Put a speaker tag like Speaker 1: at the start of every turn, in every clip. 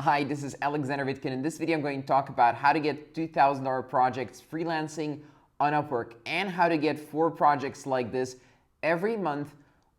Speaker 1: Hi, this is Alexander Vitkin. In this video, I'm going to talk about how to get $2,000 projects freelancing on Upwork and how to get 4 projects like this every month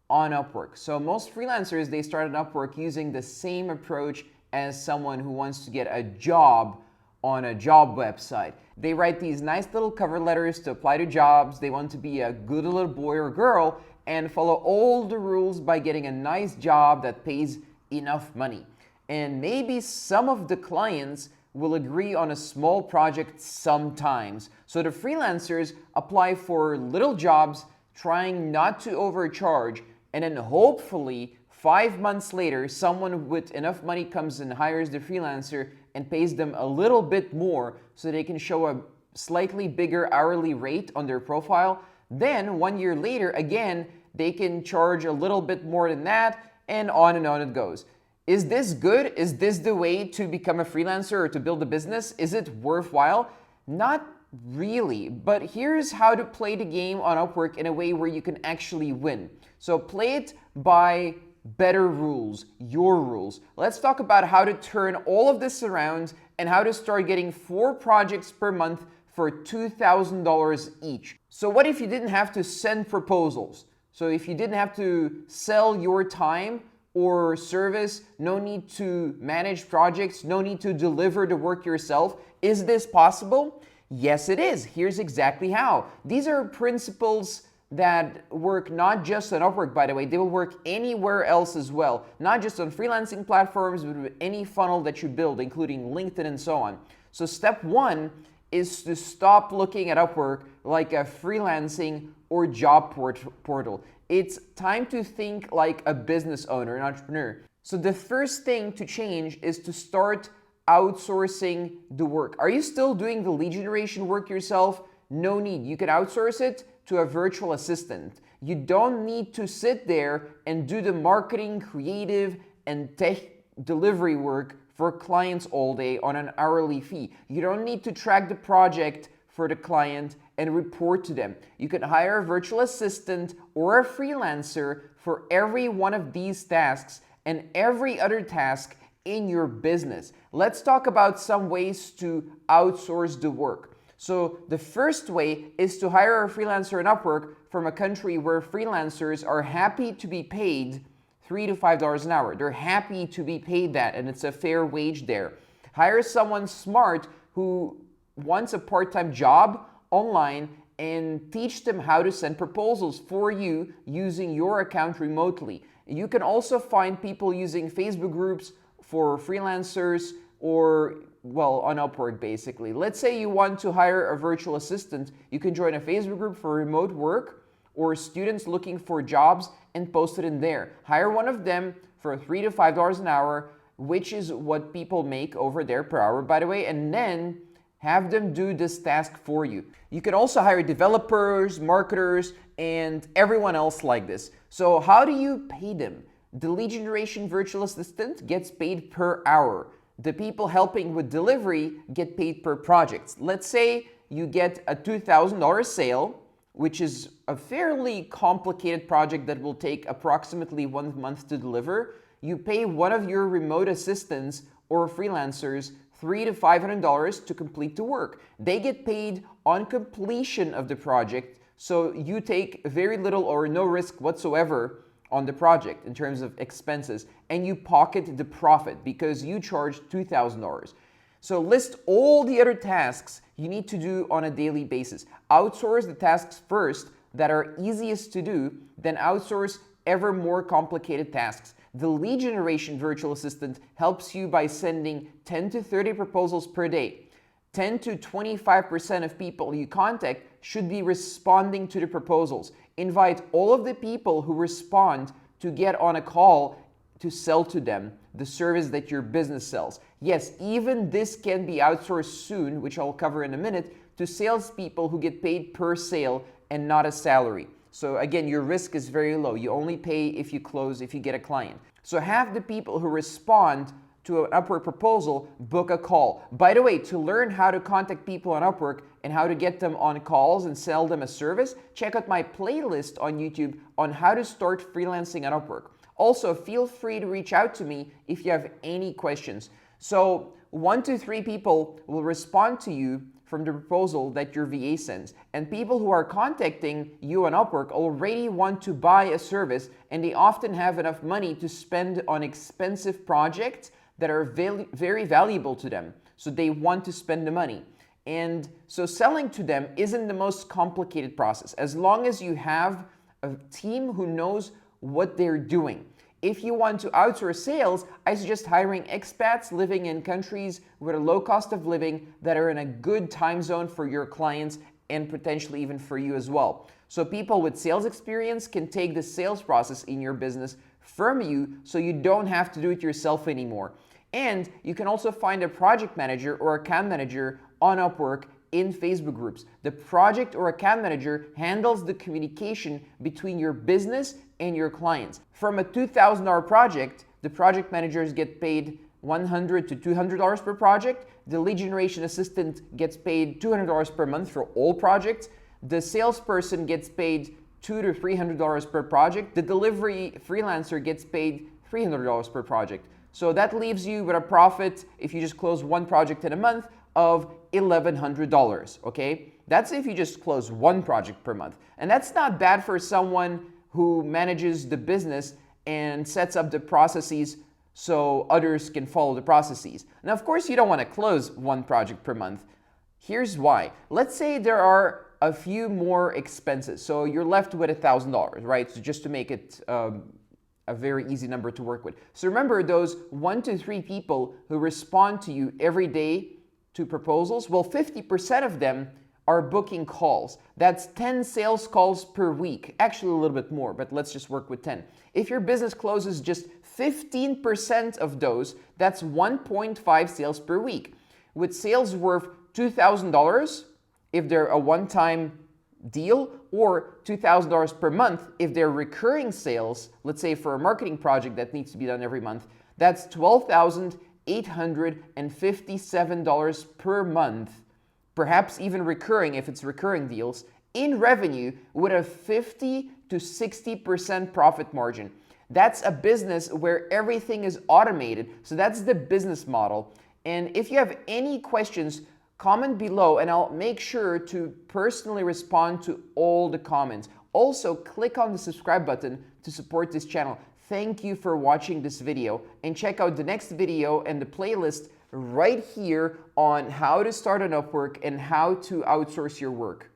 Speaker 1: on Upwork. So most freelancers, they start on Upwork using the same approach as someone who wants to get a job on a job website. They write these nice little cover letters to apply to jobs. They want to be a good little boy or girl and follow all the rules by getting a nice job that pays enough money. And maybe some of the clients will agree on a small project sometimes. So the freelancers apply for little jobs, trying not to overcharge, and then hopefully 5 months later, someone with enough money comes and hires the freelancer and pays them a little bit more so they can show a slightly bigger hourly rate on their profile. Then 1 year later, again, they can charge a little bit more than that, and on it goes. Is this good? Is this the way to become a freelancer or to build a business? Is it worthwhile? Not really, but here's how to play the game on Upwork in a way where you can actually win. So play it by better rules, your rules. Let's talk about how to turn all of this around and how to start getting 4 projects per month for $2,000 each. So what if you didn't have to send proposals? So if you didn't have to sell your time or service, no need to manage projects, no need to deliver the work yourself. Is this possible? Yes, it is. Here's exactly how. These are principles that work not just on Upwork, by the way. They will work anywhere else as well. Not just on freelancing platforms, but with any funnel that you build, including LinkedIn and so on. So step 1 is to stop looking at Upwork like a freelancing or job portal. It's time to think like a business owner, an entrepreneur. So the first thing to change is to start outsourcing the work. Are you still doing the lead generation work yourself? No need. You can outsource it to a virtual assistant. You don't need to sit there and do the marketing, creative, and tech delivery work for clients all day on an hourly fee. You don't need to track the project for the client and report to them. You can hire a virtual assistant or a freelancer for every one of these tasks and every other task in your business. Let's talk about some ways to outsource the work. So the first way is to hire a freelancer on Upwork from a country where freelancers are happy to be paid $3 to $5 an hour. They're happy to be paid that, and it's a fair wage there. Hire someone smart who wants a part-time job online and teach them how to send proposals for you using your account remotely. You can also find people using Facebook groups for freelancers or, well, on Upwork basically. Let's say you want to hire a virtual assistant. You can join a Facebook group for remote work or students looking for jobs and post it in there. Hire one of them for $3 to $5 an hour, which is what people make over there per hour, by the way, and then have them do this task for you. You can also hire developers, marketers, and everyone else like this. So how do you pay them? The lead generation virtual assistant gets paid per hour. The people helping with delivery get paid per project. Let's say you get a $2,000 sale, which is a fairly complicated project that will take approximately 1 month to deliver. You pay one of your remote assistants or freelancers $300 to $500 to complete the work. They get paid on completion of the project, so you take very little or no risk whatsoever on the project in terms of expenses, and you pocket the profit because you charge $2,000. So list all the other tasks you need to do on a daily basis. Outsource the tasks first that are easiest to do, then outsource ever more complicated tasks. The lead generation virtual assistant helps you by sending 10 to 30 proposals per day. 10 to 25% of people you contact should be responding to the proposals. Invite all of the people who respond to get on a call to sell to them the service that your business sells. Yes, even this can be outsourced soon, which I'll cover in a minute, to salespeople who get paid per sale and not a salary. So again, your risk is very low. You only pay if you close, if you get a client. So have the people who respond to an Upwork proposal book a call. By the way, to learn how to contact people on Upwork and how to get them on calls and sell them a service, check out my playlist on YouTube on how to start freelancing on Upwork. Also, feel free to reach out to me if you have any questions. So 1 to 3 people will respond to you from the proposal that your VA sends. And people who are contacting you on Upwork already want to buy a service, and they often have enough money to spend on expensive projects that are very valuable to them. So they want to spend the money. And so selling to them isn't the most complicated process, as long as you have a team who knows what they're doing. If you want to outsource sales, I suggest hiring expats living in countries with a low cost of living that are in a good time zone for your clients and potentially even for you as well. So people with sales experience can take the sales process in your business from you, so you don't have to do it yourself anymore. And you can also find a project manager or account manager on Upwork in Facebook groups. The project or account manager handles the communication between your business and your clients. From a $2,000 project, the project managers get paid $100 to $200 per project. The lead generation assistant gets paid $200 per month for all projects. The salesperson gets paid $200 to $300 per project. The delivery freelancer gets paid $300 per project. So that leaves you with a profit, if you just close one project in a month, of $1,100, okay? That's if you just close one project per month. And that's not bad for someone who manages the business and sets up the processes so others can follow the processes. Now, of course, you don't want to close one project per month. Here's why. Let's say there are a few more expenses. So you're left with $1,000, right? So just to make it a very easy number to work with. So remember those 1 to 3 people who respond to you every day to proposals? Well, 50% of them are booking calls. That's 10 sales calls per week. Actually, a little bit more, but let's just work with 10. If your business closes just 15% of those, that's 1.5 sales per week. With sales worth $2,000, if they're a one-time deal, or $2,000 per month if they're recurring sales, let's say for a marketing project that needs to be done every month, that's $12,857 per month, perhaps even recurring if it's recurring deals, in revenue with a 50 to 60% profit margin. That's a business where everything is automated. So that's the business model. And if you have any questions, comment below and I'll make sure to personally respond to all the comments. Also, click on the subscribe button to support this channel. Thank you for watching this video, and check out the next video and the playlist right here on how to start on Upwork and how to outsource your work.